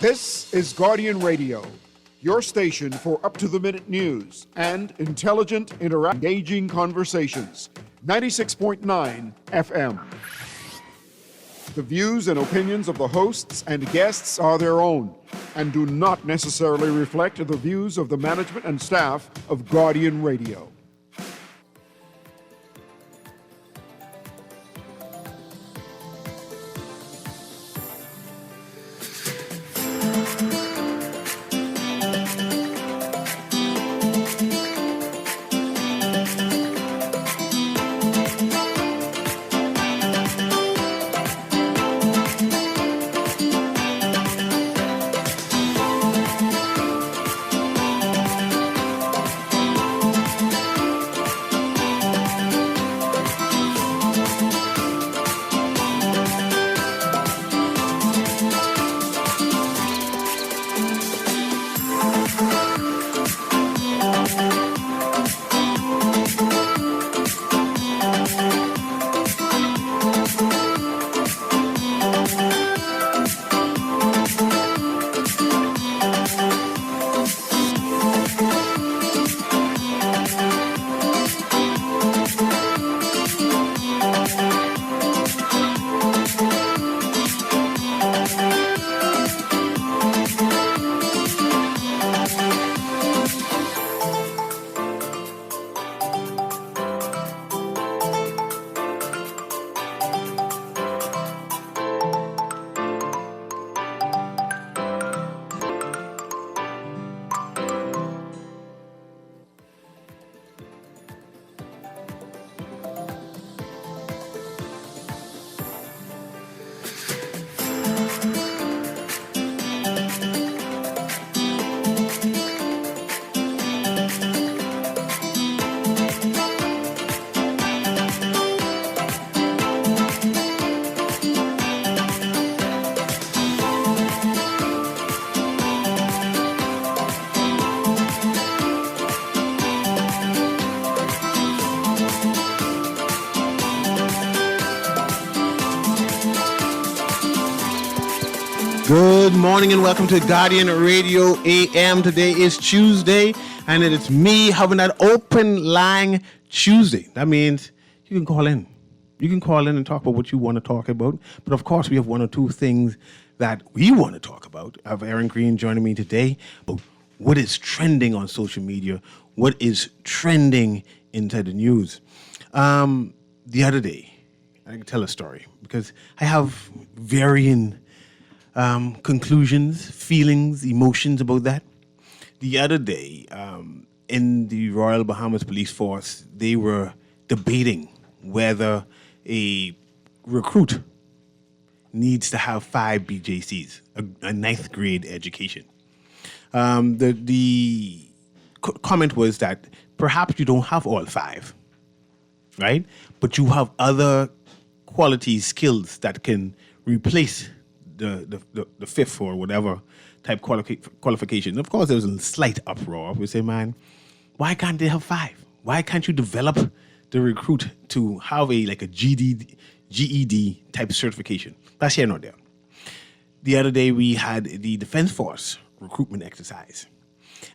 This is Guardian Radio, your station for up-to-the-minute news and intelligent, engaging conversations. 96.9 FM. The views and opinions of the hosts and guests are their own and do not necessarily reflect the views of the management and staff of Guardian Radio. Good morning and welcome to Guardian Radio AM. Today is Tuesday and it is me having that open line Tuesday. That means you can call in. You can call in and talk about what you want to talk about. But of course, we have one or two things that we want to talk about. I have Aaron Green joining me today. What is trending on social media? What is trending into the news? The other day, I can tell a story because I have varying conclusions, feelings, emotions about that. The other day, in the Royal Bahamas Police Force, they were debating whether a recruit needs to have 5 BJCs, a ninth grade education. The comment was that perhaps you don't have all 5, right? But you have other qualities, skills that can replace the 5th or whatever type qualification. Of course, there was a slight uproar. We say, man, why can't they have 5? Why can't you develop the recruit to have a GED type certification? That's here, not there. The other day, we had the Defense Force recruitment exercise.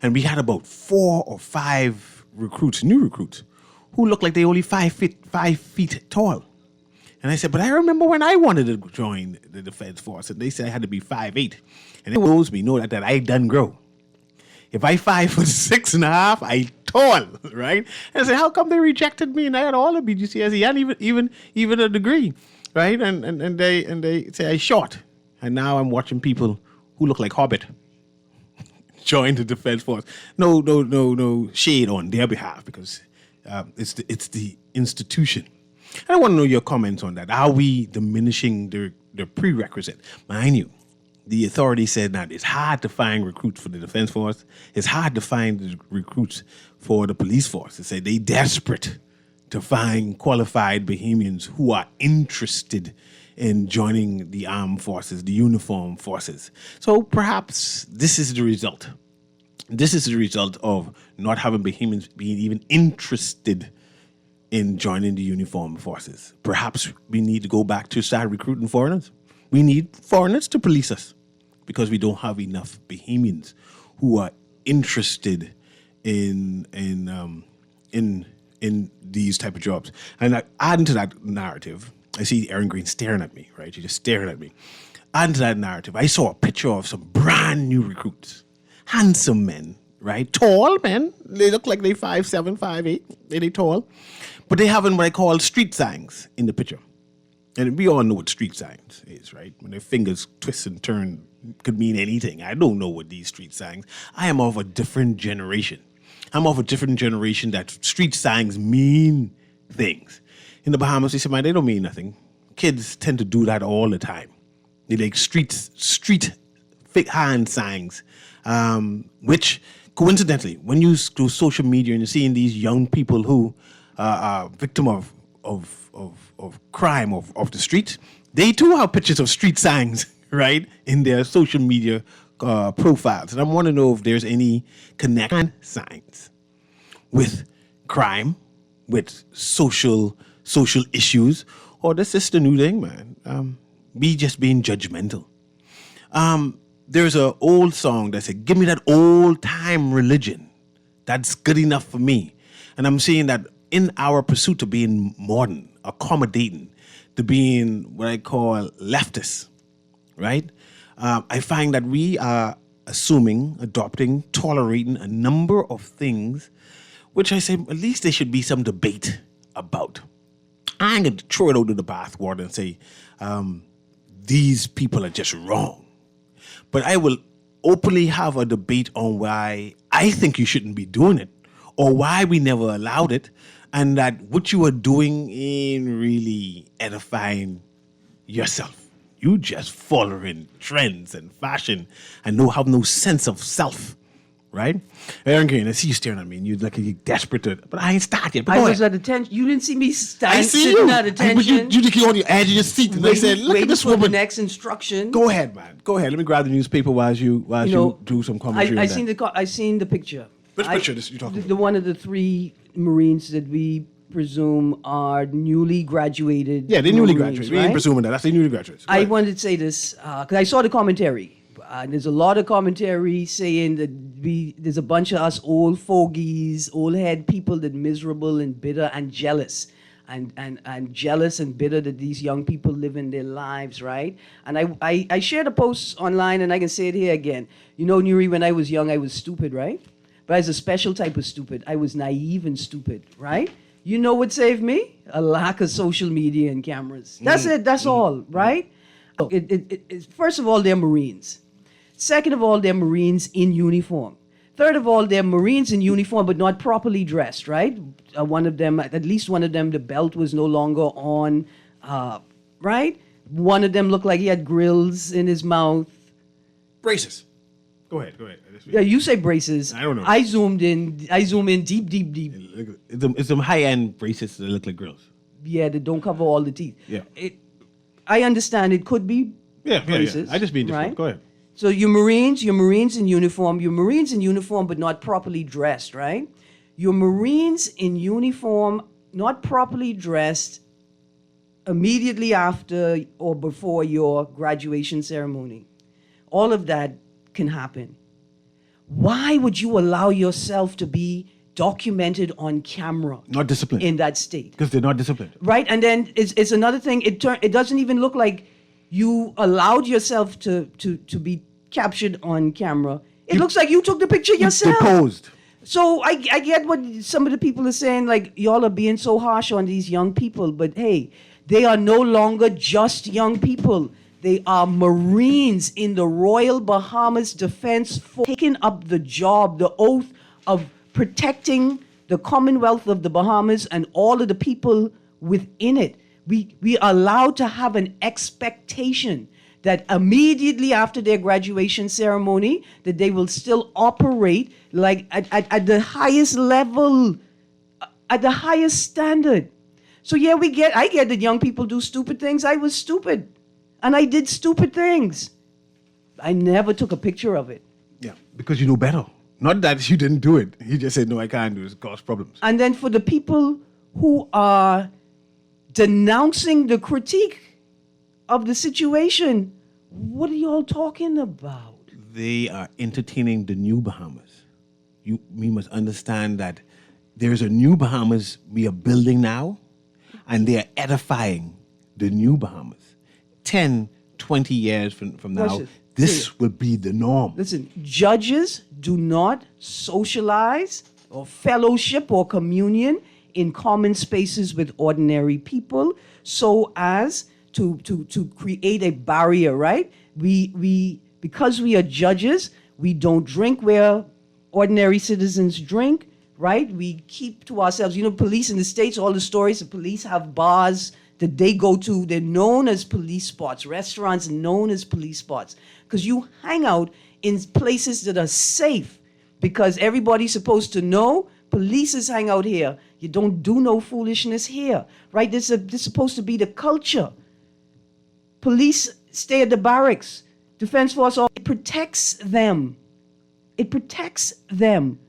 And we had about 4 or 5 recruits, new recruits, who looked like they only 5 feet tall. And I said, but I remember when I wanted to join the Defense Force, and they said I had to be 5'8". And it knows me, know that I done grow. If I 5'6.5", I tall, right? And I said, how come they rejected me? And I had all of BGCSE and even a degree, right? And they say I short. And now I'm watching people who look like Hobbit join the Defense Force. No shade on their behalf because it's the institution. I want to know your comments on that. Are we diminishing the prerequisite? Mind you, the authority said that it's hard to find recruits for the Defense Force. It's hard to find the recruits for the police force. They say they're desperate to find qualified Bahamians who are interested in joining the armed forces, the uniformed forces. So perhaps this is the result. This is the result of not having Bahamians being even interested in joining the uniformed forces. Perhaps we need to go back to start recruiting foreigners. We need foreigners to police us. because we don't have enough Bahamians who are interested in these type of jobs. And adding to that narrative, I see Erin Green staring at me, right? She's just staring at me. Adding to that narrative, I saw a picture of some brand new recruits, handsome men, right? Tall men. They look like they 5'7", 5'8". They tall. But they having what I call street signs in the picture. And we all know what street signs is, right? When their fingers twist and turn, could mean anything. I don't know what these street signs. I am of a different generation. I'm of a different generation that street signs mean things. In the Bahamas, they say, man, they don't mean nothing. Kids tend to do that all the time. They like street hand signs, which coincidentally, when you do social media and you're seeing these young people who are victim of crime of the street, they too have pictures of street signs, right, in their social media profiles. And I want to know if there's any connection signs with crime, with social issues, or this is the new thing, man. Be just being judgmental. There's an old song that said, give me that old time religion. That's good enough for me. And I'm saying that in our pursuit of being modern, accommodating, to being what I call leftist, right? I find that we are assuming, adopting, tolerating a number of things, which I say at least there should be some debate about. I ain't going to throw it out of the bathwater and say, these people are just wrong. But I will openly have a debate on why I think you shouldn't be doing it, or why we never allowed it, and that what you are doing ain't really edifying yourself. You just following trends and fashion and have no sense of self, right? Erin Green, I see you staring at me and you're desperate to, but I ain't started yet. I was at attention. You didn't see me I see sitting you. at attention. But you think you're on your edge of your seat and they said, look at this for the woman. next instruction. Go ahead, man. Go ahead. Let me grab the newspaper while you do some commentary I on seen that. I seen the picture. Which picture you talking The one of the three Marines that we presume are newly graduated. Yeah, they're newly Marines, graduates. We ain't presuming that. That's the newly graduates. Go I ahead. wanted to say this because I saw the commentary. There's a lot of commentary saying that there's a bunch of us old fogies, old head people that miserable and bitter and jealous. And jealous and bitter that these young people live in their lives, right? And I shared a post online, and I can say it here again. You know, Newry, when I was young, I was stupid, right? But I was a special type of stupid. I was naive and stupid, right? You know what saved me? A lack of social media and cameras. That's it. That's all, right? First of all, they're Marines. Second of all, they're Marines in uniform. Third of all, they're Marines in uniform, but not properly dressed, right? One of them, at least one of them, the belt was no longer on, right? One of them looked like he had grills in his mouth. Braces. Go ahead. Yeah, you say braces. I don't know. I zoom in deep. It's some high-end braces that look like grills. Yeah, that don't cover all the teeth. Yeah. I understand it could be braces. Yeah. I just being different. Right? Go ahead. So you're Marines in uniform, but not properly dressed, right? You're Marines in uniform, not properly dressed immediately after or before your graduation ceremony. All of that can happen. Why would you allow yourself to be documented on camera? Not disciplined. In that state. Because they're not disciplined. Right, and then it's another thing. It doesn't even look like you allowed yourself to be captured on camera. It looks like you took the picture yourself. They posed. So I get what some of the people are saying, like, y'all are being so harsh on these young people, but hey, they are no longer just young people. They are Marines in the Royal Bahamas Defense Force, taking up the job, the oath of protecting the Commonwealth of the Bahamas and all of the people within it. We are allowed to have an expectation that immediately after their graduation ceremony, that they will still operate like at the highest level, at the highest standard. So yeah, I get that young people do stupid things. I was stupid, and I did stupid things. I never took a picture of it. Yeah, because you know better. Not that you didn't do it. You just said, no, I can't do it. It causes problems. And then for the people who are denouncing the critique of the situation, What are y'all talking about? They are entertaining the new Bahamas. We must understand that there's a new Bahamas we are building now, and they are edifying the new Bahamas. 10, 20 years from now, Listen, this will be the norm. Listen, judges do not socialize or fellowship or communion in common spaces with ordinary people so as to create a barrier, right? We because we are judges, we don't drink where ordinary citizens drink, right? We keep to ourselves. You know, police in the States, all the stories, the police have bars that they go to. They're known as police spots, restaurants known as police spots, because you hang out in places that are safe because everybody's supposed to know police is hang out here. You don't do no foolishness here, right? This is supposed to be the culture. Police stay at the barracks. Defense force, it protects them. It protects them,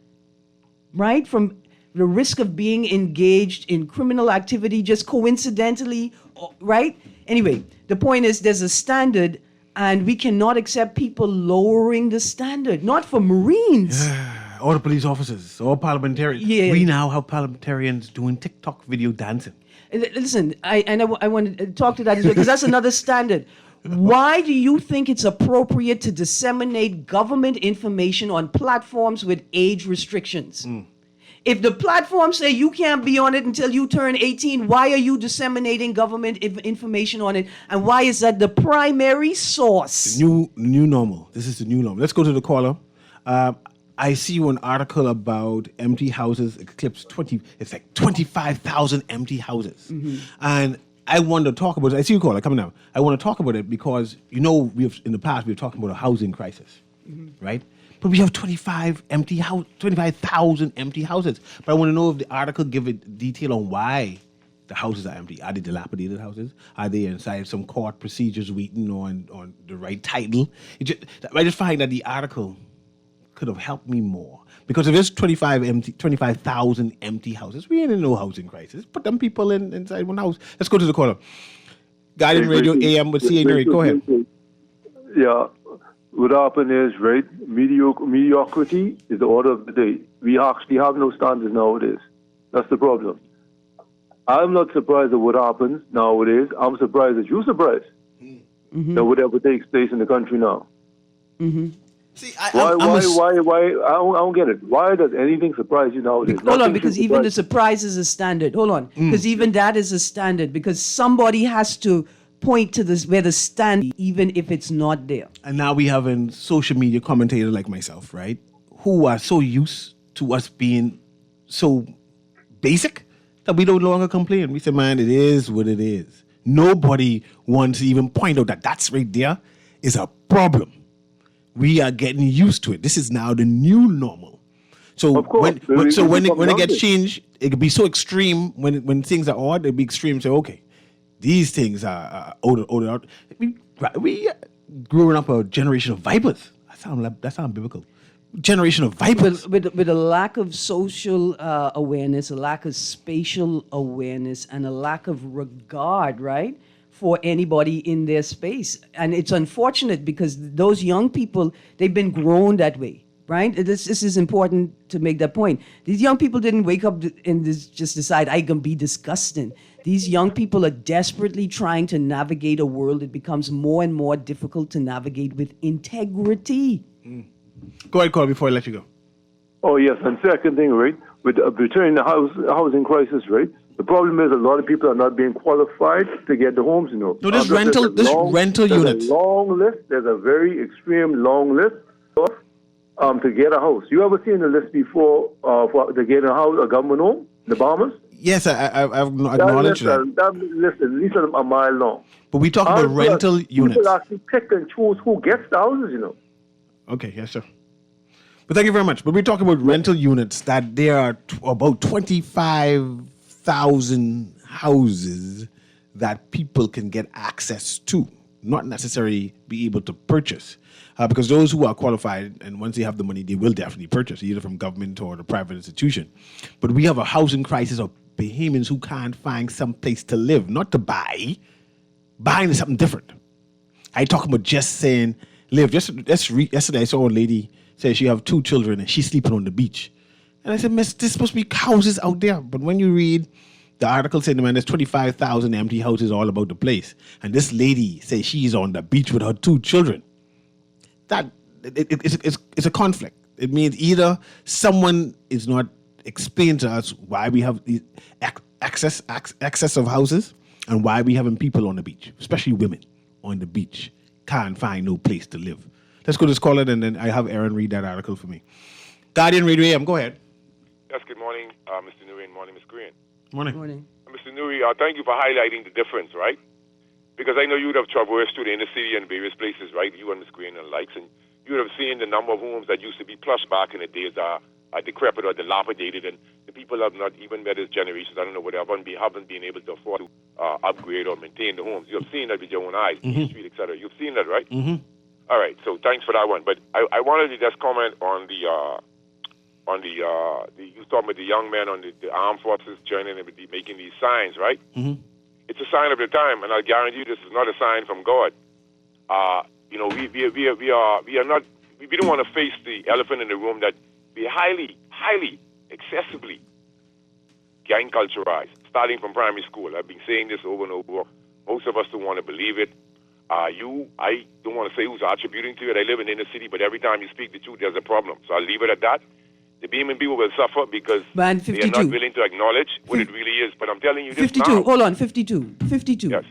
right? From the risk of being engaged in criminal activity just coincidentally, right? Anyway, the point is there's a standard and we cannot accept people lowering the standard, not for Marines. All the police officers, all parliamentarians. Yeah. We now have parliamentarians doing TikTok video dancing. Listen, I want to talk to that as well, because that's another standard. Why do you think it's appropriate to disseminate government information on platforms with age restrictions? If the platforms say you can't be on it until you turn 18, why are you disseminating government information on it? And why is that the primary source? New normal. This is the new normal. Let's go to the caller. I see an article about empty houses. Eclipse 20. It's like 25,000 empty houses, and I want to talk about it. I see you caller coming now. I want to talk about it because we've in the past we've talked about a housing crisis, right? But we have 25,000 empty houses. But I want to know if the article give it detail on why the houses are empty. Are they dilapidated houses? Are they inside some court procedures waiting on the right title? I just find that the article could have helped me more. Because if there's 25,000 empty houses, we ain't in no housing crisis. Put them people inside one house. Let's go to the caller. Guiding Radio AM with CA Newry. Go ahead. Yeah. What happened is, right, mediocrity is the order of the day. We actually have no standards nowadays. That's the problem. I'm not surprised at what happens nowadays. I'm surprised that you're surprised that whatever takes place in the country now. See, why? I don't get it. Why does anything surprise you nowadays? Hold on, because even the surprise is a standard. Hold on, because even that is a standard. Because somebody has to point to this where the stand, even if it's not there. And now we have a social media commentator like myself, right, who are so used to us being so basic that we don't longer complain. We say, man, it is what it is. Nobody wants to even point out that that's right there is a problem. We are getting used to it. This is now the new normal. So when it gets changed, it could be so extreme. When things are odd, it'll be extreme. So okay, these things are older. We growing up a generation of vipers. That sounds biblical. Generation of vipers. With a lack of social awareness, a lack of spatial awareness, and a lack of regard, right, for anybody in their space. And it's unfortunate because those young people, they've been grown that way, right? This is important to make that point. These young people didn't wake up and just decide, I can be disgusting. These young people are desperately trying to navigate a world that becomes more and more difficult to navigate with integrity. Go ahead, Carl, before I let you go. Oh, yes. And second thing, right, with returning the housing crisis, right, the problem is a lot of people are not being qualified to get the homes, No, this rental units. There's a long list. There's a very extreme long list to get a house. You ever seen a list before to get a house, a government home in the Bahamas? Yes, I've acknowledged that. That list is at least a mile long. But we talk about rental units. People actually pick and choose who gets the houses, Okay, yes, sir. But thank you very much. But we're talking about rental units, that there are about 25,000 houses that people can get access to, not necessarily be able to purchase. Because those who are qualified, and once they have the money, they will definitely purchase, either from government or the private institution. But we have a housing crisis of Bahamians who can't find some place to live, not to buy. Buying is something different. I talk about just saying live. Yesterday I saw a lady say she have 2 children and she's sleeping on the beach. And I said, Miss, there's supposed to be houses out there. But when you read the article saying, man, there's 25,000 empty houses all about the place. And this lady says she's on the beach with her 2 children. It's a conflict. It means either someone is not explaining to us why we have the excess of houses and why we having people on the beach, especially women on the beach, can't find no place to live. Let's go to this caller, and then I have Aaron read that article for me. Guardian Radio AM, go ahead. Yes, good morning, Mr. Newry, and morning, Ms. Green. Morning. Morning. Mr. Newry, thank you for highlighting the difference, right? Because I know you would have traversed through the inner city and various places, right? You and Ms. Green and the likes, and you would have seen the number of homes that used to be plush back in the days are decrepit or dilapidated, and the people have not, even better generations, I don't know, whatever, haven't been able to afford to upgrade or maintain the homes. You have seen that with your own eyes, Main Street, et cetera. You've seen that, right? Mm-hmm. All right, so thanks for that one. But I wanted to just comment on the you talking about the young men on the armed forces joining and making these signs, right? Mm-hmm. It's a sign of the time, and I guarantee you this is not a sign from God. We don't want to face the elephant in the room that we highly, excessively gang culturized, starting from primary school. I've been saying this over and over. Most of us don't want to believe it. I don't want to say who's attributing to it. I live in the inner city, but every time you speak the truth, there's a problem. So I'll leave it at that. The Beeman people will suffer because they are not willing to acknowledge what it really is. But I'm telling you this 52. now. Hold on, 52. 52. Yes.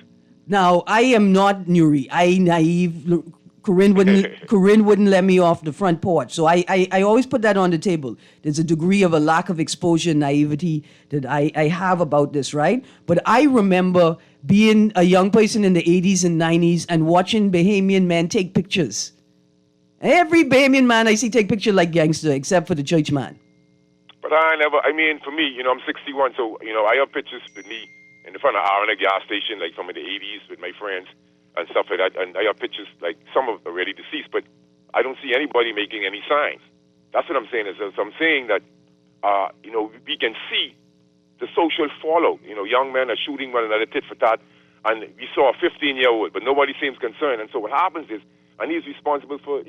Now, I am not Newry. Naive. Corinne wouldn't let me off the front porch. So I always put that on the table. There's a degree of a lack of exposure and naivety that I have about this, right? But I remember being a young person in the 80s and 90s and watching Bahamian men take pictures. Every Bahamian man I see take picture like gangster, except for the church man. But for me, I'm 61, so, I have pictures with me in the front of Arena gas station, like from the 80s with my friends and stuff like that. And I have pictures, like some are already deceased, but I don't see anybody making any signs. That's what I'm saying. I'm saying that, we can see the social fallout. Young men are shooting one another tit for tat, and we saw a 15-year-old, but nobody seems concerned. And so what happens is, and he's responsible for,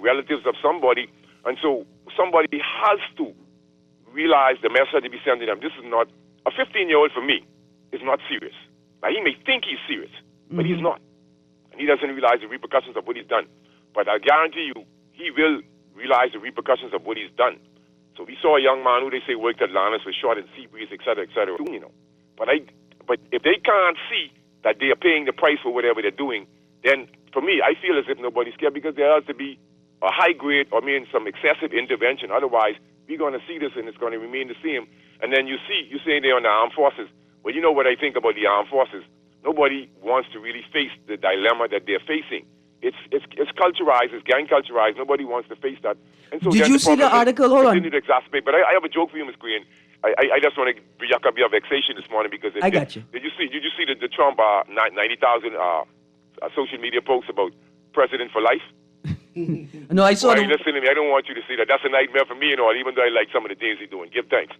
relatives of somebody. And so somebody has to realize the message to be sending them. This is not, a 15-year-old for me is not serious. Now, he may think he's serious, but he's not. And he doesn't realize the repercussions of what he's done. But I guarantee you, he will realize the repercussions of what he's done. So we saw a young man who they say worked at Lannis, was shot in Seabreeze, et cetera, et cetera. But if they can't see that they are paying the price for whatever they're doing, then for me, I feel as if nobody's scared because there has to be a high grade some excessive intervention. Otherwise, we're going to see this and it's going to remain the same. And then you say they're on the armed forces. Well, you know what I think about the armed forces. Nobody wants to really face the dilemma that they're facing. It's culturized, it's gang culturized. Nobody wants to face that. And so did you see the article? Hold on. Continue to exacerbate. But I have a joke for you, Ms. Green. I just want to yuck up your vexation this morning because I got you. Did you see the Trump 90,000 social media posts about president for life? No, I saw. Listen to me. I don't want you to see that. That's a nightmare for me and all. Even though I like some of the things he's doing. Give thanks.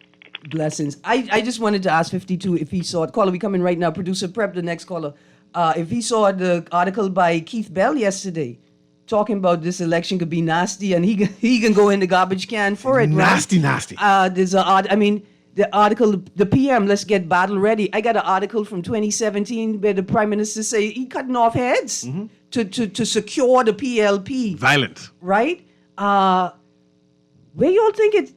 Blessings. I just wanted to ask 52 if he saw it. Caller, we come in right now. Producer, prep the next caller. If he saw the article by Keith Bell yesterday, talking about this election could be nasty, and he can go in the garbage can for it. Nasty. There's the article, the PM, let's get battle ready. I got an article from 2017 where the Prime Minister say he cutting off heads to secure the PLP. Violent. Right? Where y'all think it?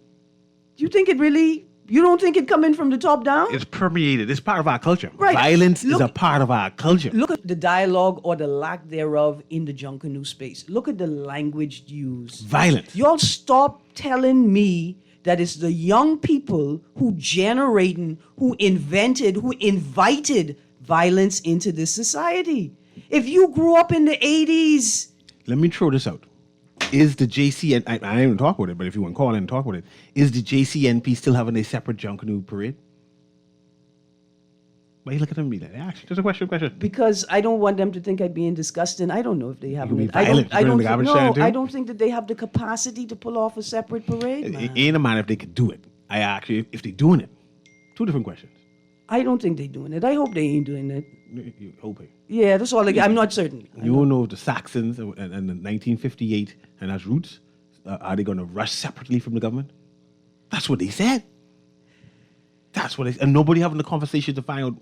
You think it really? You don't think it coming from the top down? It's permeated. It's part of our culture. Right. Violence is a part of our culture. Look at the dialogue or the lack thereof in the Junkanoo space. Look at the language used. Violence. Y'all stop telling me that it's the young people who generating, who invented, who invited violence into this society. If you grew up in the 80s... Let me throw this out. Is the JCN... I didn't even talk with it, but if you want to call in and talk with it, is the JCNP still having a separate Junkanoo parade? Why are you looking at me like that? Actually, just a question. Because I don't want them to think I'm being disgusting. I don't know if they have You it. be violent. I I don't think that they have the capacity to pull off a separate parade. It ain't a matter if they could do it. If they're doing it. Two different questions. I don't think they're doing it. I hope they ain't doing it. You're hoping. Yeah, that's all. I'm not certain. You don't know if the Saxons and the 1958 and as roots, are they going to rush separately from the government? That's what they said. And nobody having the conversation to find out,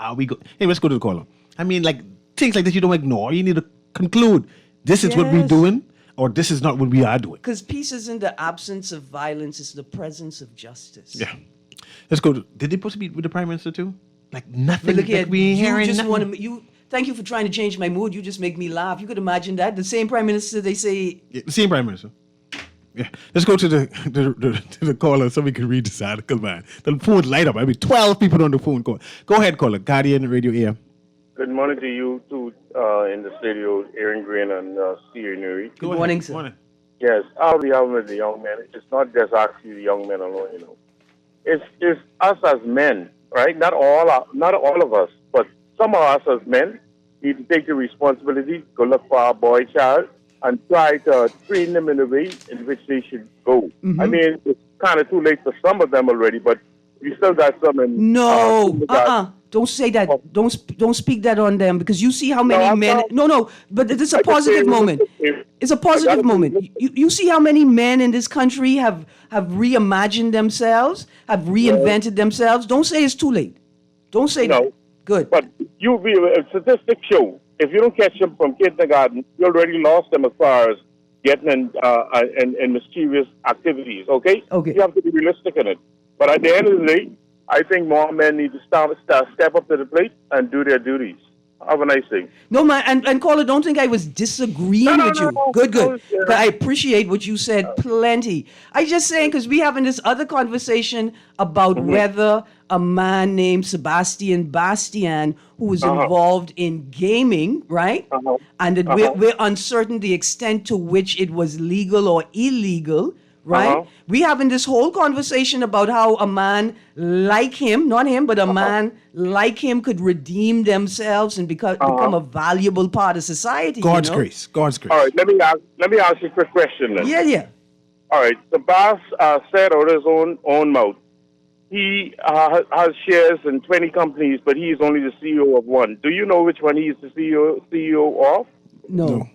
are we go? Hey, let's go to the caller. I mean, like, things like this you don't ignore. You need to conclude, this is what we're Yes. doing, or this is not what we are doing. Because peace isn't the absence of violence; it's the presence of justice. Yeah. Let's go to, did they supposed to meet with the Prime Minister too? Like nothing. But look here, like we ain't you hearing just nothing. want to. Thank you for trying to change my mood. You just make me laugh. You could imagine that. The same prime minister they say. Yeah, the same Prime Minister. Yeah. Let's go to the caller so we can read this article, man. The phone's light up. I mean, 12 people on the phone. Go ahead, caller. Guardian Radio AM. Good morning to you two in the studio, Aaron Green and Steer Newry. Good morning, sir. Morning. Yes, I'll be out with the young men. It's not just actually the young men alone, you know. It's us as men, right? Not all of us, but some of us as men need to take the responsibility, go look for our boy child, and try to train them in the way in which they should go. Mm-hmm. I mean, it's kind of too late for some of them already, but we still got some in. No, don't say that. Don't speak that on them because you see how many I'm men. not. No, but it's a I just positive say- moment. It's a positive moment. You see how many men in this country have reimagined themselves, have reinvented themselves. Don't say it's too late. Don't say No. that. Good. But statistics show if you don't catch them from kindergarten, you already lost them as far as getting in mischievous activities. Okay. Okay. You have to be realistic in it. But at the end of the day, I think more men need to step up to the plate and do their duties. Have a nice day. No, man, and caller, don't think I was disagreeing with you. No. Good. I was, 'Cause I appreciate what you said plenty. I just saying because we having this other conversation about whether a man named Sebastian Bastian, who was involved in gaming, right, and that we're uncertain the extent to which it was legal or illegal. Right? We having this whole conversation about how a man like him, not him, but a man like him could redeem themselves and become a valuable part of society. God's you know? grace. God's grace. All right, let me ask you a quick question then. Yeah. All right, the boss said out of his own mouth, he has shares in 20 companies, but he is only the CEO of one. Do you know which one he is the CEO of? No.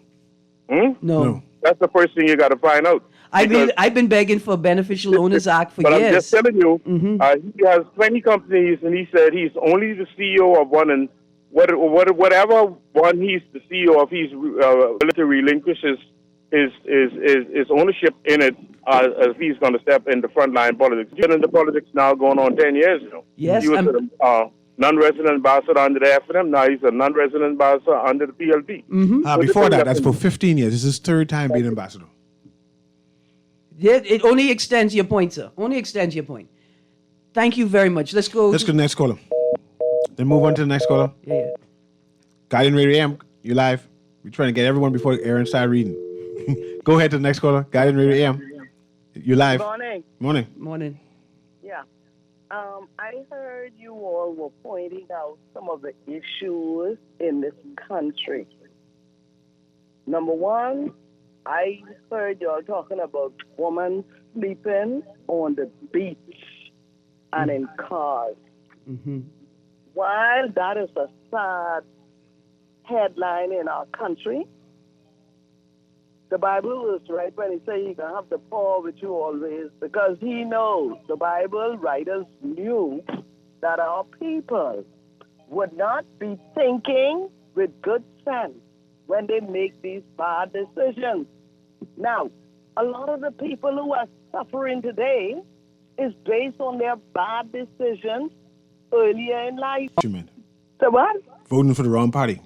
No. That's the first thing you got to find out. I've been begging for a Beneficial Owners Act for But years. I'm just telling you, he has 20 companies, and he said he's only the CEO of one, and whatever one he's the CEO of, he's willing to relinquish his ownership in it as he's going to step in the frontline politics. He's been in the politics now going on 10 years, you know. Yes, He was a non-resident ambassador under the F&M. Now he's a non-resident ambassador under the PLP. Before that's for 15 years. This is his third time being ambassador. Yeah, it only extends your point, sir. Only extends your point. Thank you very much. Let's go. Let's go to the next caller. Then move on to the next caller. Yeah. Guardian Radio AM, you live. We're trying to get everyone before Aaron started reading. Go ahead to the next caller. Guardian Radio AM, you live. Morning. Morning. Yeah. I heard you all were pointing out some of the issues in this country. Number one, I heard y'all talking about women sleeping on the beach and in cars. While that is a sad headline in our country, the Bible is right when he says you're going to have the poor with you always, because he knows, the Bible writers knew that our people would not be thinking with good sense when they make these bad decisions. Now, a lot of the people who are suffering today is based on their bad decisions earlier in life. What you mean? So what? Voting for the wrong party.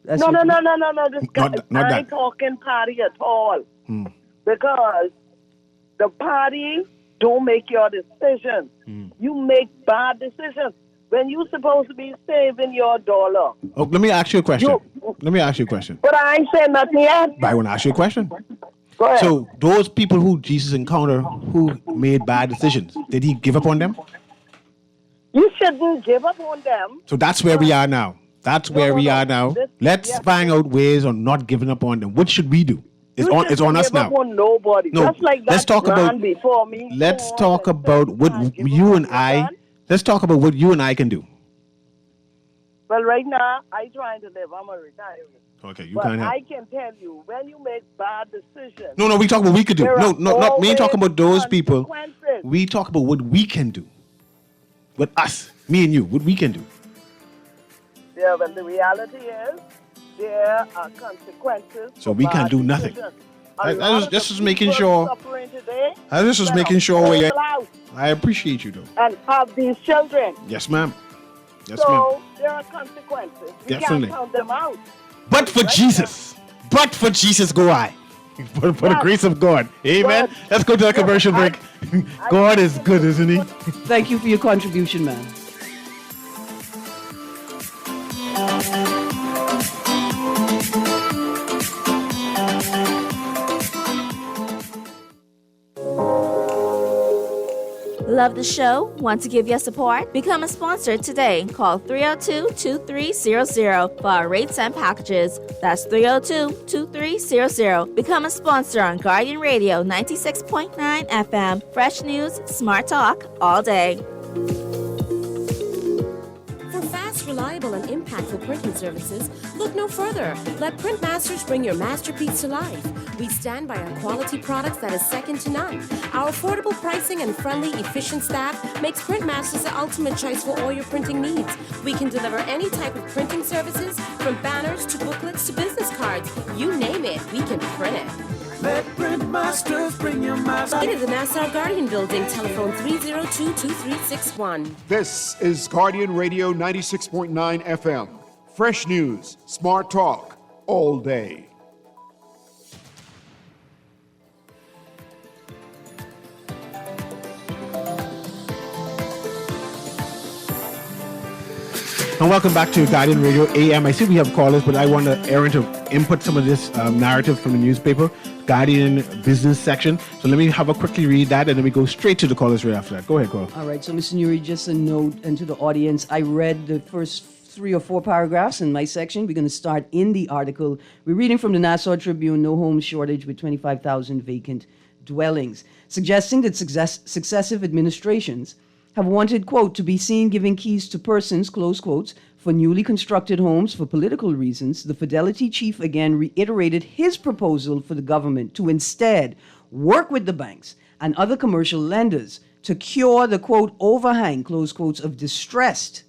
That's No. what you- This guy, Not I that. ain't talking party at all. Because the party don't make your decisions. You make bad decisions. When you're supposed to be saving your dollar. Oh, let me ask you a question. But I ain't saying nothing yet. But I want to ask you a question. Go ahead. So those people who Jesus encountered who made bad decisions, did he give up on them? You shouldn't give up on them. So that's where we are now. That's where we are now. Let's find out ways on not giving up on them. What should we do? It's on shouldn't us give up now. on nobody. No, Just like let's that talk man about before me. let's Go on talk and about say, what "Man, give you up and on I your son." let's talk about what you and I can do. Well, right now, I trying to live. I'm a retiree. Okay, you But can't help. I can tell you, when you make bad decisions, No, we talk about what we could do. there No, are not we ain't talking about those always people. consequences. We talk about what we can do. With us, me and you, what we can do. Yeah, but the reality is, there are consequences. So for we can't bad do nothing. decisions. I A lot was of just the was making people sure. suffering today I just was spend making a sure where you. whole house I appreciate you though. and have these children. Yes, ma'am. Yes, ma'am. So there are consequences. We Definitely. can't count them out. But for Right Jesus, but for Jesus go I. For the Yes. grace of God. Amen. God. Let's go to a Yes, commercial I- break. God is good, isn't he? Thank you for your contribution, man. Love the show? Want to give your support? Become a sponsor today. Call 302-2300 for our rates and packages. That's 302-2300. Become a sponsor on Guardian Radio 96.9 FM. Fresh news, smart talk, all day. For fast, reliable, and impactful printing services, look no further. Let Print Masters bring your masterpiece to life. We stand by our quality products that is second to none. Our affordable pricing and friendly, efficient staff makes Print Masters the ultimate choice for all your printing needs. We can deliver any type of printing services, from banners to booklets to business cards. You name it, we can print it. Let Print Masters bring your master. Located in the Nassau Guardian Building, telephone 302-2361. This is Guardian Radio 96.9 FM. Fresh news, smart talk, all day. And welcome back to Guardian Radio AM. I see we have callers, but I want Aaron to input some of this narrative from the newspaper, Guardian business section. So let me have a quickly read that, and then we go straight to the callers right after that. Go ahead, caller. All right, so Mr. Newry, just a note and to the audience, I read the first 3 or 4 paragraphs in my section. We're going to start in the article. We're reading from the Nassau Tribune, no home shortage with 25,000 vacant dwellings, suggesting that successive administrations have wanted, quote, to be seen giving keys to persons, close quotes, for newly constructed homes for political reasons. The Fidelity chief again reiterated his proposal for the government to instead work with the banks and other commercial lenders to cure the, quote, overhang, close quotes, of distressed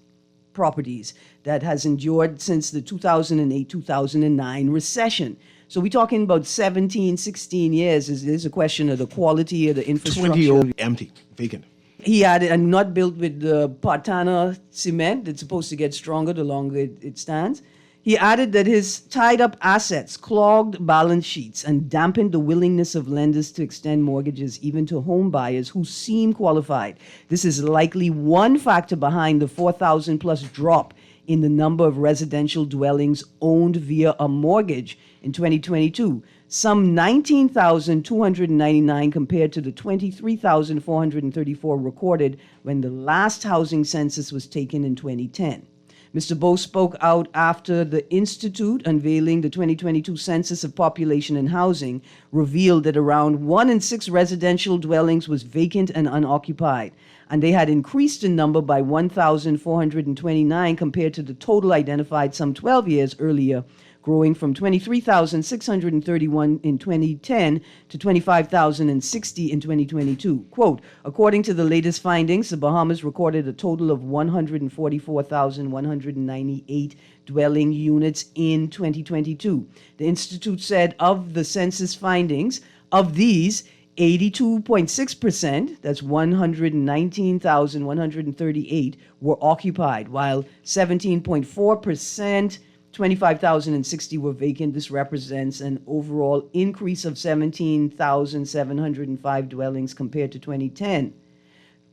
properties that has endured since the 2008-2009 recession. So we're talking about 17, 16 years. Is a question of the quality of the infrastructure. 20 old empty, vacant. He added, and not built with the Partana cement. It's supposed to get stronger the longer it stands. He added that his tied up assets clogged balance sheets and dampened the willingness of lenders to extend mortgages even to home buyers who seem qualified. This is likely one factor behind the 4,000 plus drop in the number of residential dwellings owned via a mortgage in 2022. Some 19,299 compared to the 23,434 recorded when the last housing census was taken in 2010. Mr. Bowe spoke out after the Institute, unveiling the 2022 Census of Population and Housing, revealed that around 1 in 6 residential dwellings was vacant and unoccupied, and they had increased in number by 1,429 compared to the total identified some 12 years earlier, growing from 23,631 in 2010 to 25,060 in 2022. Quote, according to the latest findings, the Bahamas recorded a total of 144,198 dwelling units in 2022. The Institute said of the census findings, of these, 82.6%, that's 119,138, were occupied, while 17.4%, 25,060 were vacant. This represents an overall increase of 17,705 dwellings compared to 2010.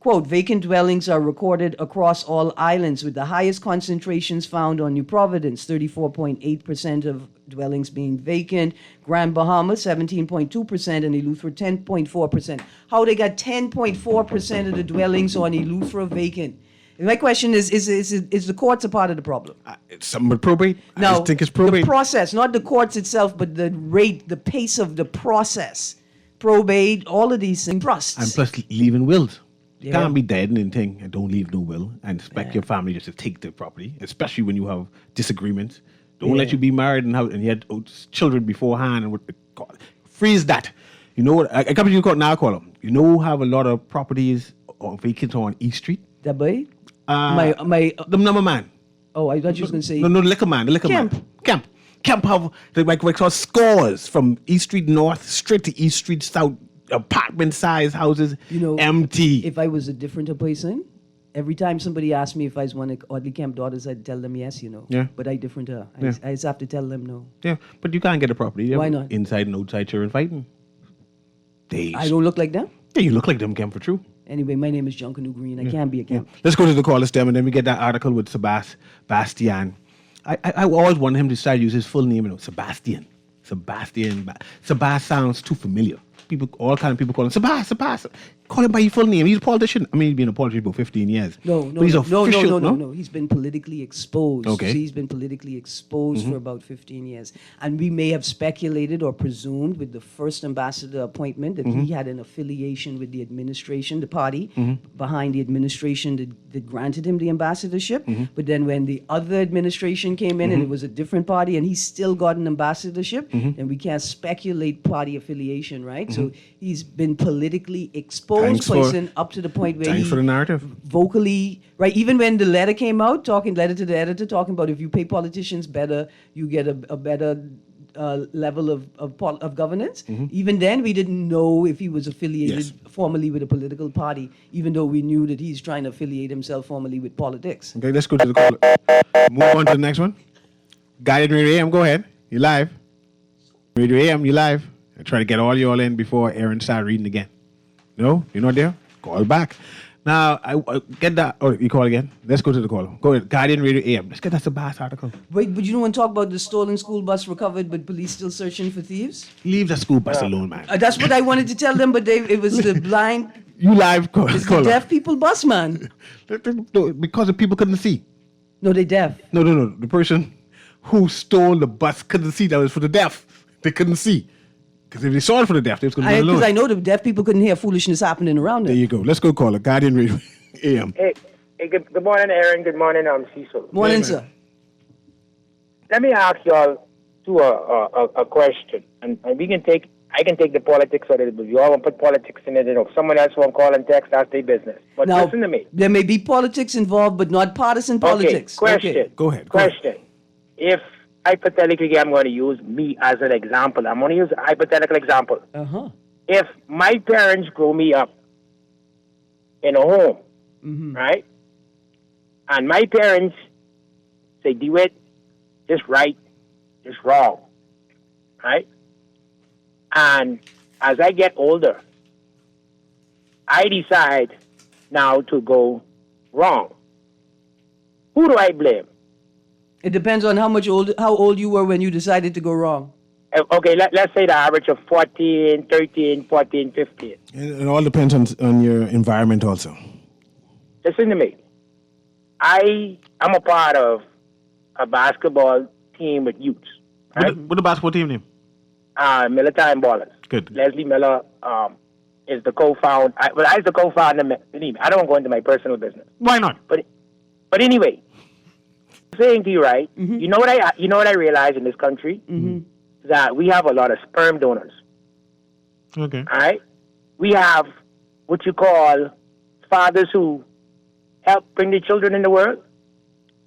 Quote, vacant dwellings are recorded across all islands, with the highest concentrations found on New Providence, 34.8% of dwellings being vacant, Grand Bahama, 17.2%, and Eleuthera, 10.4%. How they got 10.4% of the dwellings on Eleuthera vacant? My question is the courts a part of the problem? Some would probate. No, I just think it's probate. the process, not the courts itself, but the rate, the pace of the process. Probate, all of these things. Trusts. And plus leaving wills. You can't be dead and thing and don't leave no will and expect your family just to take the property, especially when you have disagreements. Don't let you be married and you had children beforehand. And God, freeze that. You know what? I come to you now, call them. You know who have a lot of properties on vacant on East Street? That boy? The number man. Oh, I thought you was going to say... No, the liquor man. Camp have like scores from East Street North straight to East Street South, apartment-sized houses, empty. If I was a different person, every time somebody asked me if I was one of Audley Camp daughters, I'd tell them yes, Yeah. But I different her. Yeah. I just have to tell them no. Yeah, but you can't get a property. Why not? Inside and outside children fighting. I don't look like them? Yeah, you look like them, Camp, for true. Anyway, my name is John Canoe Green. I can't be a Camp. Let's go to the caller stem and then we get that article with Sebastian. I always wanted him to start use his full name, Sebastian. Sebas sounds too familiar. All kind of people call him Sebas. Call him by your full name. He's a politician. I mean, he's been a politician for 15 years. No. He's been politically exposed. Okay. He's been politically exposed for about 15 years. And we may have speculated or presumed with the first ambassador appointment that he had an affiliation with the administration, the party behind the administration that granted him the ambassadorship. But then when the other administration came in and it was a different party and he still got an ambassadorship, then we can't speculate party affiliation, right? So he's been politically exposed person up to the point where for the narrative. Vocally, right? Even when the letter came out, letter to the editor, talking about if you pay politicians better, you get a better level of governance. Even then, we didn't know if he was affiliated formally with a political party, even though we knew that he's trying to affiliate himself formally with politics. Okay, let's go to the caller. Move on to the next one. Guided Radio AM, go ahead. You live. Radio AM, you live. I try to get all you all in before Aaron started reading again. No, you're not there? Call back. Now, I get that. Oh, you call again? Let's go to the caller. Go ahead. Guardian Radio AM. Let's get that Sebas article. Wait, but you don't want to talk about the stolen school bus recovered, but police still searching for thieves? Leave the school bus alone, man. That's what I wanted to tell them, but it was the blind... You live, caller. It's the deaf people bus, man. Because the people couldn't see. No, they deaf. No. The person who stole the bus couldn't see. That was for the deaf. They couldn't see. Because if they saw it for the deaf, they was going to be alone. Because I know the deaf people couldn't hear foolishness happening around them. There you go. Let's go call it. Guardian Radio AM. Hey, good morning, Aaron. Good morning, Cecil. Morning, sir. Let me ask y'all a question, and I can take the politics out of it, but you all want to put politics in it. If someone else want to call and text, that's their business. But now, listen to me. There may be politics involved, but not partisan politics. Question. Okay. Go ahead. Question. If hypothetically, I'm going to use me as an example. I'm going to use a hypothetical example. If my parents grow me up in a home, right, and my parents say, do it, just right, just wrong, right? And as I get older, I decide now to go wrong. Who do I blame? It depends on how old you were when you decided to go wrong. Okay, let's say the average of 14, 13, 14, 15. It all depends on your environment also. Listen to me. I'm a part of a basketball team with youths. Right? What the basketball team name? Miller Time Ballers. Good. Leslie Miller is the co-founder. I was the co-founder. I don't want to go into my personal business. Why not? But anyway, saying to you, right? You know what I realize in this country that we have a lot of sperm donors. Okay. All right. We have what you call fathers who help bring the children in the world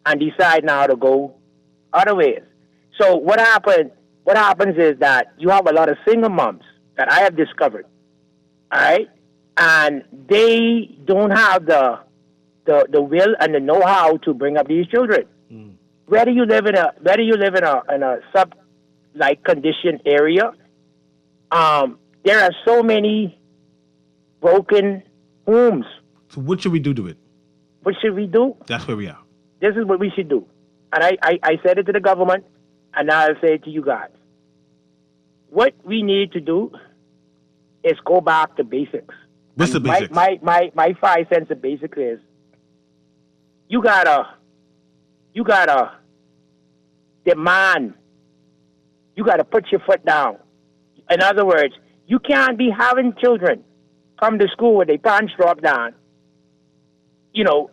and decide now to go other ways. So what happens is that you have a lot of single moms that I have discovered. All right. And they don't have the will and the know-how to bring up these children. Whether you live in a sub conditioned area, there are so many broken homes. So what should we do to it? What should we do? That's where we are. This is what we should do. And I said it to the government, and now I'll say it to you guys. What we need to do is go back to basics. What's the basics? My 5 cents of basics is you gotta demand. You gotta put your foot down. In other words, you can't be having children come to school with their pants dropped down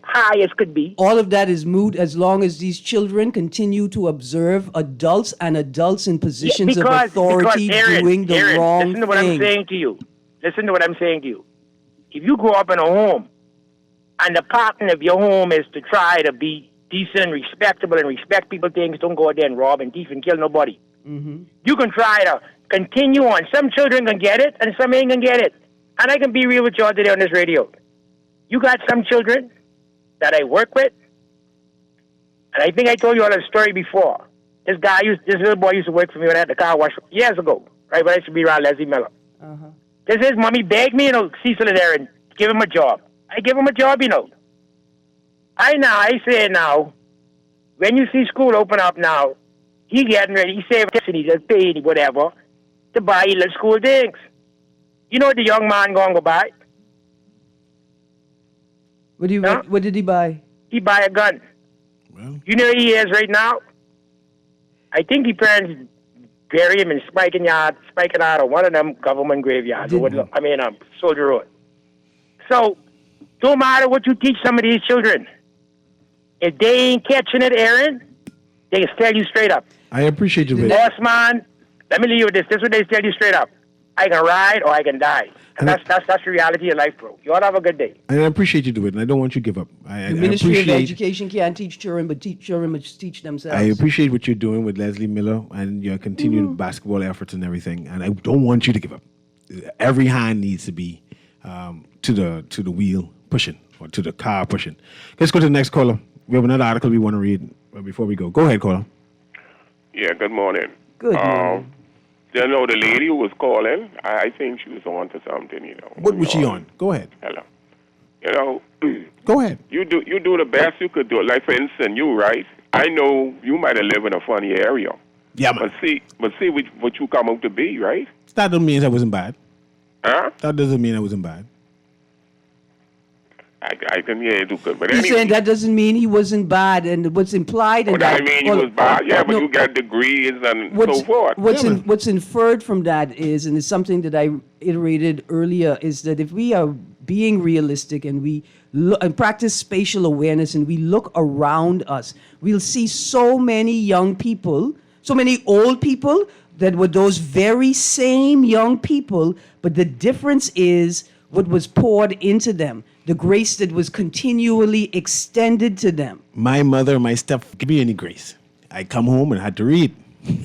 high as could be. All of that is moot as long as these children continue to observe adults and adults in positions of authority doing the wrong thing. Listen to what I'm saying to you. Listen to what I'm saying to you. If you grow up in a home and the pattern of your home is to try to be decent, respectable, and respect people things, don't go out there and rob and thief and kill nobody. Mm-hmm. You can try to continue on. Some children can get it and some ain't gonna get it. And I can be real with y'all today on this radio. You got some children that I work with, and I think I told you all a story before. This little boy used to work for me when I had the car wash years ago, right? When I used to be around Leslie Miller. Uh-huh. His mommy begged me, Cecil is there, and give him a job. I give him a job, I say now, when you see school open up now, he getting ready, he saving and he just paid whatever to buy little school things. You know what the young man going to buy? What did he buy? He buy a gun. Well. You know where he is right now? I think his parents bury him in Spiking out of one of them government graveyards. Soldier Road. So, don't matter what you teach some of these children. If they ain't catching it, Aaron, they can tell you straight up. I appreciate you, Boss man, let me leave you with this. This is what they tell you straight up. I can ride or I can die. And that's the reality of life, bro. You all have a good day. And I appreciate you doing it, and I don't want you to give up. The Ministry of Education can't teach children, but children must teach themselves. I appreciate what you're doing with Leslie Miller and your continued basketball efforts and everything, and I don't want you to give up. Every hand needs to be to the wheel pushing, or to the car pushing. Let's go to the next caller. We have another article we want to read before we go. Go ahead, caller. Yeah, good morning. Good morning. The lady who was calling, I think she was on to something, What was she on? Go ahead. Hello. Go ahead. You do the best you could do. Like, for instance, you, right? I know you might have lived in a funny area. Yeah, man. But see what you come out to be, right? That doesn't mean I wasn't bad. Huh? That doesn't mean I wasn't bad. I can hear you do good. But He's anyway, saying that doesn't mean he wasn't bad, and what's implied in that... I mean, he was bad, but you got degrees and so forth. What's inferred from that is, and it's something that I iterated earlier, is that if we are being realistic and we and practice spatial awareness and we look around us, we'll see so many young people, so many old people that were those very same young people, but the difference is what was poured into them, the grace that was continually extended to them. My mother, my step, give me any grace. I come home and I had to read.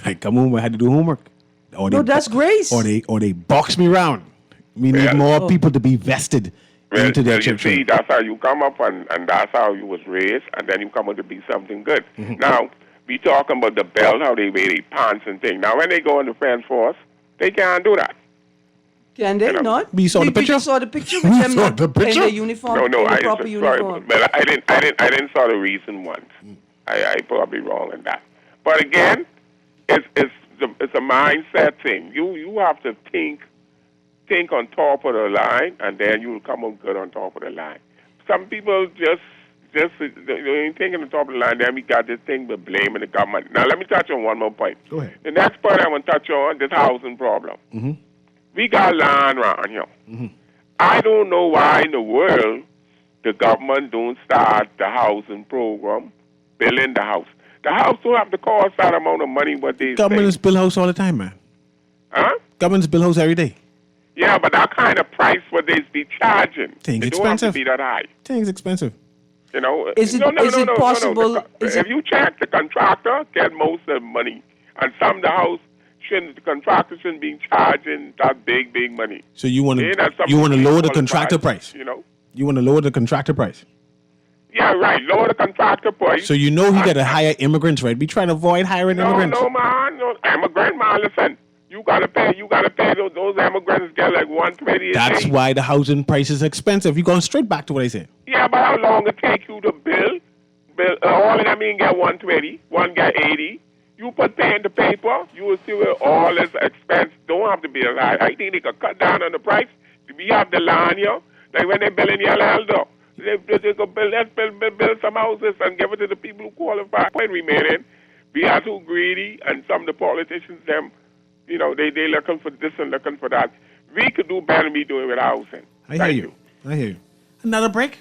I come home and I had to do homework. That's grace. Or they box me around. We need more people to be vested into their church. See, that's how you come up and that's how you was raised, and then you come up to be something good. Mm-hmm. Now, we talking about the belt, how they wear their pants and things. Now, when they go in the Defense Force, they can't do that. Can they not? You saw the picture? You saw the picture with them not in their uniform? No, in the proper uniform. But I didn't saw the reason once. I probably wrong in that. But again, it's a mindset thing. You have to think on top of the line, and then you will come up good on top of the line. Some people just they ain't thinking on top of the line. Then we got this thing with blaming the government. Now let me touch on one more point. Go ahead. The next point I want to touch on this housing problem. Mm-hmm. We got land around here. Mm-hmm. I don't know why in the world the government don't start the housing program, building the house. The house don't have to cost that amount of money what they Governments build house all the time, man. Huh? Governments build house every day. Yeah, but that kind of price what they be charging, Things it expensive. Don't have to be that high. Things expensive. Is it possible? If you check, the contractor get most of the money, and some of the house the contractor shouldn't be charging that big money. So you want to lower the contractor price? You want to lower the contractor price? Yeah, right. Lower the contractor price. So he got to hire immigrants, right? We trying to avoid hiring immigrants. No, man. No, immigrant, man. Listen, you gotta pay. Those immigrants get like $120. That's why the housing price is expensive. You're going straight back to what I said. Yeah, but how long it take you to build? All of them get $120. One get $80. You put pen to paper, you will see where all this expense don't have to be a lot. I think they could cut down on the price. We have the land here. Like when they're building your land, they could build some houses and give it to the people who qualify. Point remaining, we are too greedy, and some of the politicians, they looking for this and looking for that. We could do better than we doing with housing. I hear you. Another break?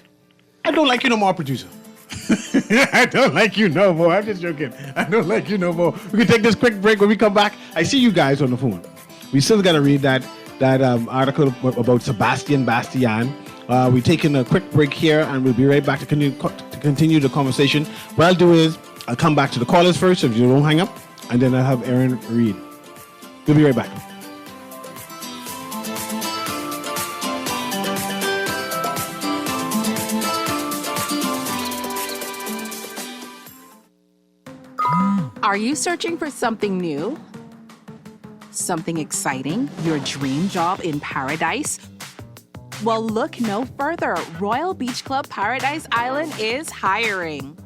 I don't like you no more, producer. I don't like you no more. I'm just joking. I don't like you no more. We can take this quick break. When we come back, I see you guys on the phone. We still got to read that article about Sebastian Bastian. We're taking a quick break here, and we'll be right back to continue the conversation. What I'll do is I'll come back to the callers first, if you don't hang up, and then I'll have Aaron read. We'll be right back. Are you searching for something new? Something exciting? Your dream job in paradise? Well, look no further. Royal Beach Club Paradise Island is hiring.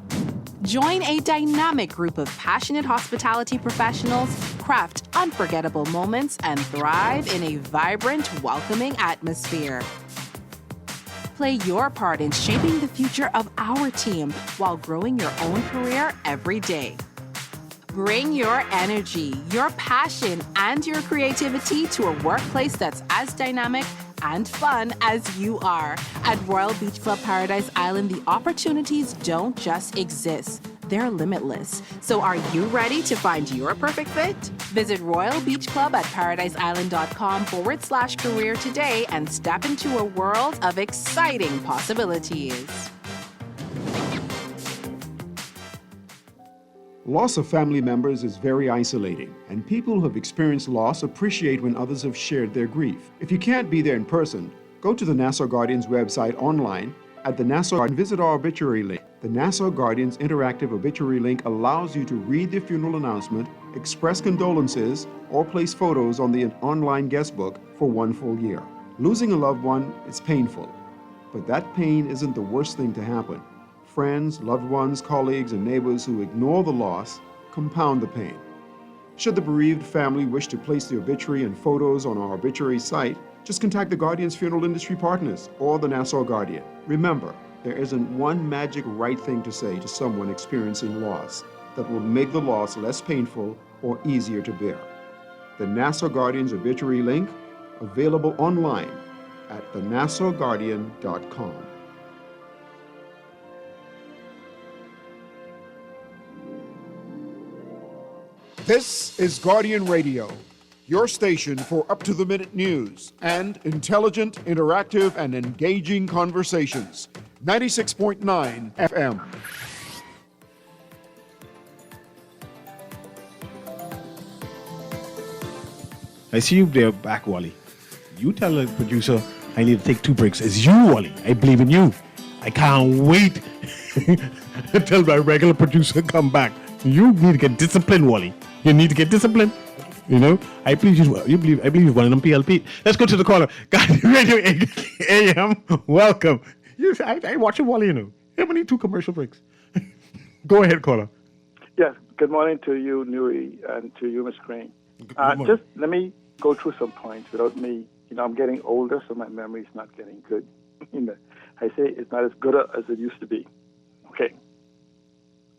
Join a dynamic group of passionate hospitality professionals, craft unforgettable moments, and thrive in a vibrant, welcoming atmosphere. Play your part in shaping the future of our team while growing your own career every day. Bring your energy, your passion, and your creativity to a workplace that's as dynamic and fun as you are. At Royal Beach Club Paradise Island, the opportunities don't just exist. They're limitless. So are you ready to find your perfect fit? Visit Royal Beach Club at paradiseisland.com/career today and step into a world of exciting possibilities. Loss of family members is very isolating, and people who have experienced loss appreciate when others have shared their grief. If you can't be there in person, go to the Nassau Guardian's website online at the Nassau and visit our obituary link. The Nassau Guardian's interactive obituary link allows you to read the funeral announcement, express condolences, or place photos on the online guest book for 1 full year. Losing a loved one is painful, but that pain isn't the worst thing to happen. Friends, loved ones, colleagues, and neighbors who ignore the loss compound the pain. Should the bereaved family wish to place the obituary and photos on our obituary site, just contact the Guardian's funeral industry partners or the Nassau Guardian. Remember, there isn't one magic right thing to say to someone experiencing loss that will make the loss less painful or easier to bear. The Nassau Guardian's obituary link, available online at thenassauguardian.com. This is Guardian Radio, your station for up-to-the-minute news and intelligent, interactive, and engaging conversations. 96.9 FM. I see you there back, Wally. You tell the producer I need to take 2 breaks. It's you, Wally. I believe in you. I can't wait until my regular producer come back. You need to get disciplined, Wally. You need to get disciplined. You know, I believe you're one of them PLP. Let's go to the caller. Guardian Radio AM. Welcome. I watch Wally, you know. We need 2 commercial breaks. Go ahead, caller. Yes. Good morning to you, Newry, and to you, Ms. Crane. Just let me go through some points without me. I'm getting older, so my memory's not getting good. I say it's not as good as it used to be. Okay.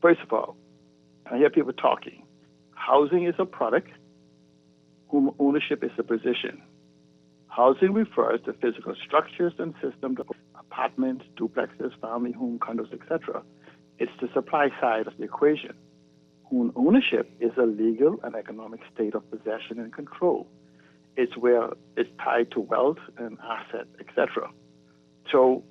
First of all, I hear people talking. Housing is a product, whom ownership is a position. Housing refers to physical structures and systems, apartments, duplexes, family home, condos, etc. It's the supply side of the equation. Whom ownership is a legal and economic state of possession and control. It's where it's tied to wealth and asset, etc. So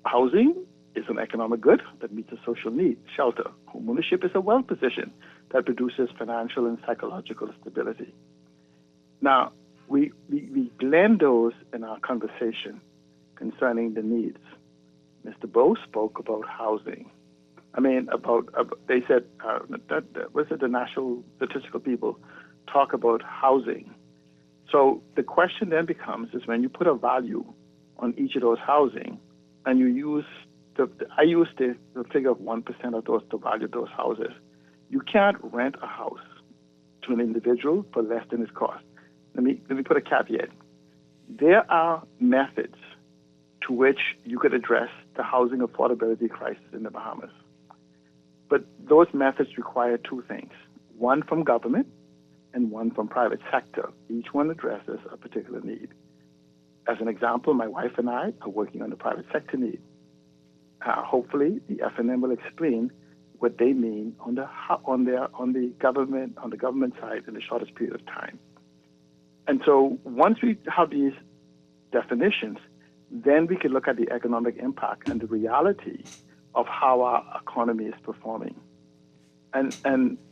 housing is an economic good that meets a social need. Shelter. Home ownership is a wealth position that produces financial and psychological stability. Now, we blend those in our conversation concerning the needs. Mr. Bowe spoke about housing. They said, the National Statistical people talk about housing. So the question then becomes is when you put a value on each of those housing and you use I use the figure of 1% of those to value those houses. You can't rent a house to an individual for less than its cost. Let me put a caveat. There are methods to which you could address the housing affordability crisis in the Bahamas. But those methods require 2 things, one from government and one from private sector. Each one addresses a particular need. As an example, my wife and I are working on the private sector need. hopefully the FNM will explain what they mean on the government side in the shortest period of time. And so once we have these definitions, then we can look at the economic impact and the reality of how our economy is performing. And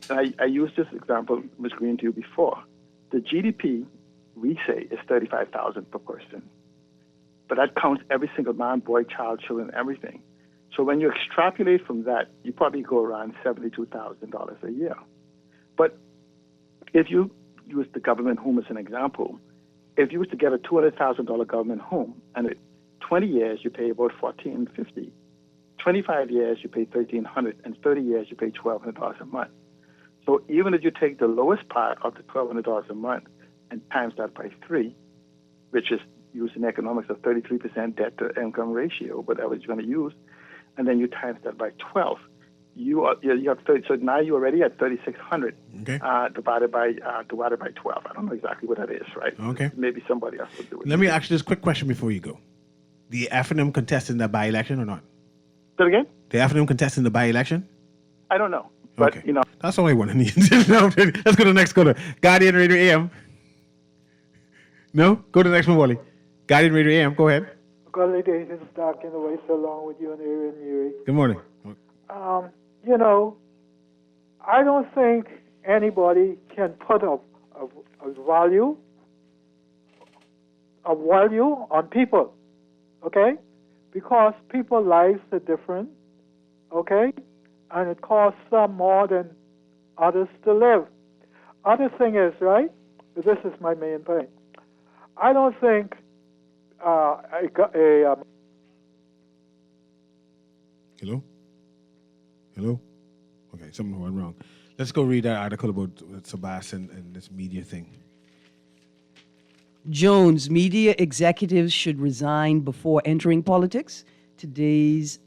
I used this example, Ms. Green, to you before. The GDP, we say, is $35,000 per person. But that counts every single man, boy, child, children, everything. So when you extrapolate from that, you probably go around $72,000 a year. But if you use the government home as an example, if you was to get a $200,000 government home, and in 20 years you pay about $1,450, 25 years you pay $1,300, and 30 years you pay $1,200 a month. So even if you take the lowest part of the $1,200 a month and times that by 3, which is using economics of 33% debt to income ratio, whatever you're going to use, and then you times that by 12, you have 30. So now you're already at 3,600 divided by 12. I don't know exactly what that is, right? Okay. Maybe somebody else will do it. Let me ask you this quick question before you go. The FNM contesting the by-election or not? Say it again? The FNM contesting the by-election? I don't know. But, okay. That's all I want to need. Let's go to the next caller. Guardian Radio AM. No? Go to the next one, Wally. Guardian Radio AM. Go ahead. Good day. This is Doc in the way so long with you and Aaron Newry. Good morning. I don't think anybody can put a value on people, okay? Because people's lives are different, okay? And it costs some more than others to live. Other thing is, right, this is my main point, I don't think Hello? Okay, something went wrong. Let's go read that article about Sebastian and this media thing. Jones, media executives should resign before entering politics. Today's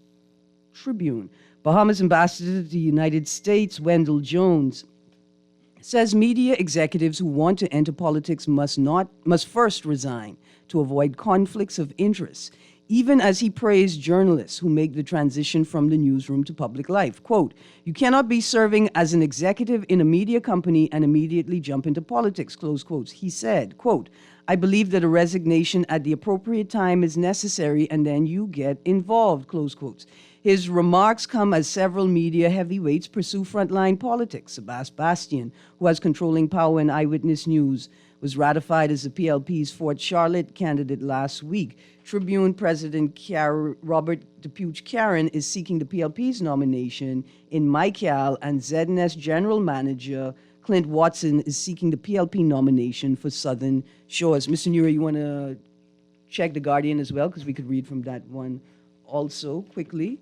Tribune. Bahamas ambassador to the United States, Wendell Jones, says media executives who want to enter politics must first resign to avoid conflicts of interest, even as he praised journalists who make the transition from the newsroom to public life. Quote, "You cannot be serving as an executive in a media company and immediately jump into politics," close quotes. He said, quote, "I believe that a resignation at the appropriate time is necessary and then you get involved," close quotes. His remarks come as several media heavyweights pursue frontline politics. Sebastian, who has controlling power in Eyewitness News, was ratified as the PLP's Fort Charlotte candidate last week. Tribune President Robert DePuch-Karen is seeking the PLP's nomination in Michael, and ZNS General Manager Clint Watson is seeking the PLP nomination for Southern Shores. Mr. Newry, you want to check The Guardian as well? Because we could read from that one also quickly.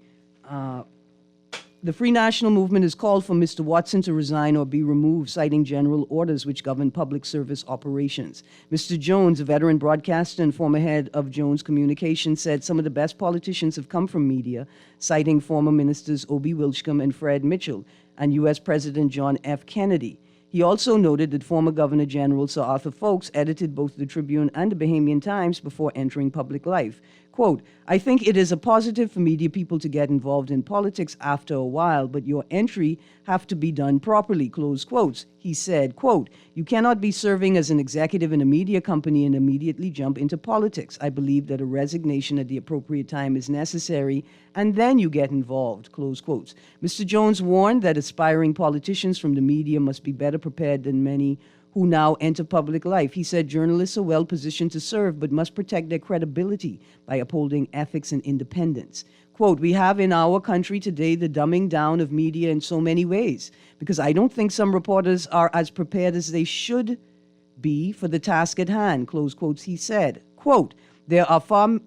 The Free National Movement has called for Mr. Watson to resign or be removed, citing general orders which govern public service operations. Mr. Jones, a veteran broadcaster and former head of Jones Communications, said some of the best politicians have come from media, citing former ministers Obie Wilchcomb and Fred Mitchell and U.S. President John F. Kennedy. He also noted that former Governor General Sir Arthur Folkes edited both the Tribune and the Bahamian Times before entering public life. Quote, "I think it is a positive for media people to get involved in politics after a while, but your entry have to be done properly," close quotes. He said, quote, "You cannot be serving as an executive in a media company and immediately jump into politics. I believe that a resignation at the appropriate time is necessary, and then you get involved," close quotes. Mr. Jones warned that aspiring politicians from the media must be better prepared than many who now enter public life. He said journalists are well positioned to serve, but must protect their credibility by upholding ethics and independence. Quote, "We have in our country today the dumbing down of media in so many ways, because I don't think some reporters are as prepared as they should be for the task at hand," close quotes. He said, quote, "There are far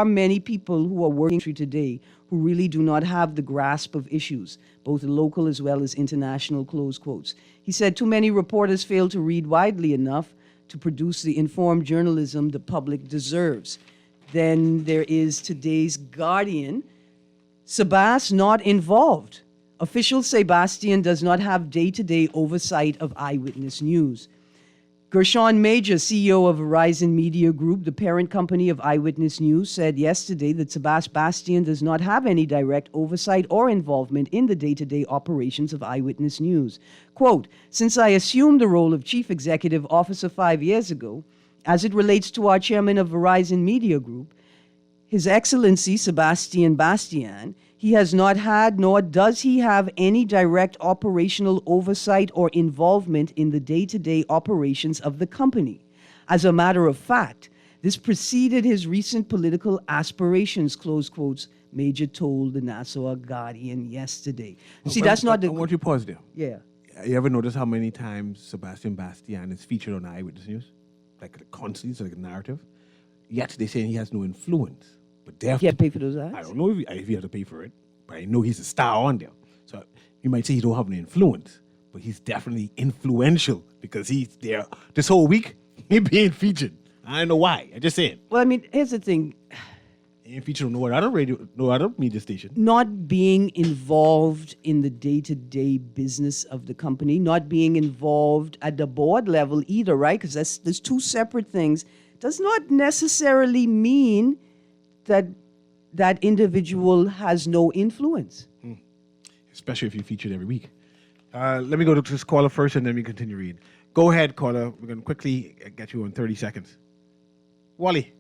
many people who are working today who really do not have the grasp of issues, both local as well as international," close quotes. He said too many reporters fail to read widely enough to produce the informed journalism the public deserves. Then there is today's Guardian. Sebas not involved. Official Sebastian does not have day-to-day oversight of Eyewitness News. Gershon Major, CEO of Verizon Media Group, the parent company of Eyewitness News, said yesterday that Sebastian does not have any direct oversight or involvement in the day-to-day operations of Eyewitness News. Quote, "Since I assumed the role of Chief Executive Officer 5 years ago, as it relates to our chairman of Verizon Media Group, His Excellency Sebastian Bastian, he has not had nor does he have any direct operational oversight or involvement in the day-to-day operations of the company. As a matter of fact, this preceded his recent political aspirations," close quotes, Major told the Nassau Guardian yesterday. See, that's not the... I want you to pause there. Yeah. You ever notice how many times Sebastian Bastian is featured on Eyewitness News? Like constantly, it's like a narrative. Yet they say he has no influence. But they have to pay for those ads? I don't know if he has to pay for it, but I know he's a star on there. So you might say he don't have any influence, but he's definitely influential because he's there this whole week. He being featured. I don't know why. I just saying. Well, I mean, here's the thing. He ain't featured on no other media station. Not being involved in the day-to-day business of the company, not being involved at the board level either, right? Because there's two separate things. Does not necessarily mean that that individual has no influence. Especially if you're featured every week. Let me go to this caller first and then we continue reading. Go ahead, caller. We're going to quickly get you in 30 seconds. Wally,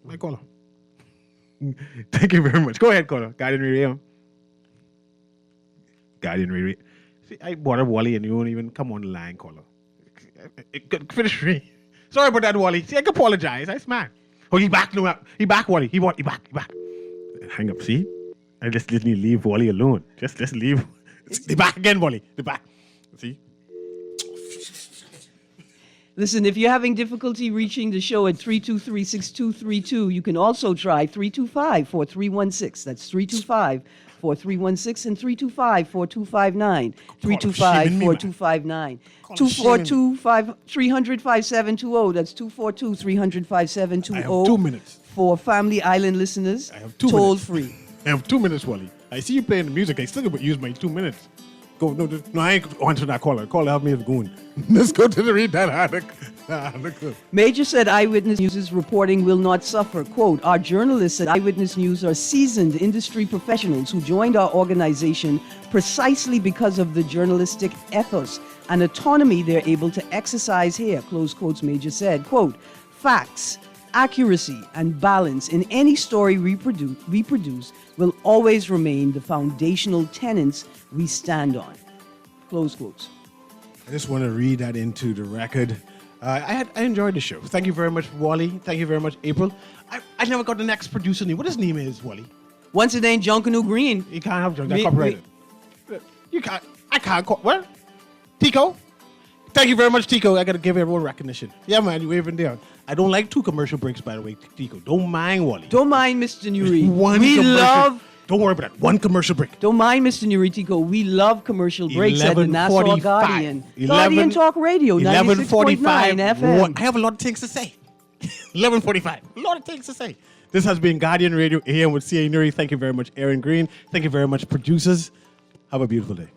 my caller. Thank you very much. Go ahead, caller. Guardian Radio. Guardian Radio. See, I brought up Wally and you won't even come on the line, caller. Finish me. Sorry about that, Wally. See, I can apologize. That's mad. Oh, he back. No, he back, Wally. He back. Hang up, see? I just need to leave Wally alone. Just leave. They back again, Wally. They back. See? Listen, if you're having difficulty reaching the show at 323-6232, you can also try 325-4316. That's 325-4316 and 325-4259. 325-4259. 242-300-5720. That's 242-300-5720. I have 2 minutes. For Family Island listeners, I have 2 toll minutes. free. I have 2 minutes, Wally. I see you playing the music. I still got to use my 2 minutes. Go, no, I ain't answering that caller. Caller, help me with going. Let's go to the read that article. Major said Eyewitness News' reporting will not suffer. Quote, "Our journalists at Eyewitness News are seasoned industry professionals who joined our organization precisely because of the journalistic ethos and autonomy they're able to exercise here," close quotes, Major said. Quote, "Facts, accuracy, and balance in any story we produce will always remain the foundational tenets we stand on," close quotes. I just want to read that into the record. I enjoyed the show. Thank you very much, Wally. Thank you very much, April. I never got the next producer name. What his name is, Wally? Once it ain't Junkanoo Green. You can't have Junk. That's copyrighted. You can't. I can't. What? Tico? Thank you very much, Tico. I got to give everyone recognition. Yeah, man, you waving there. I don't like 2 commercial breaks, by the way, Tico. Don't mind, Wally. Don't mind, Mr. Newry. Don't worry about that. 1 commercial break. Don't mind, Mr. Newry, Tico. We love commercial breaks at the Nassau Guardian. Guardian Talk Radio, 96.9 FM. I have a lot of things to say. 11:45. A lot of things to say. This has been Guardian Radio AM with C.A. Newry. Thank you very much, Aaron Green. Thank you very much, producers. Have a beautiful day.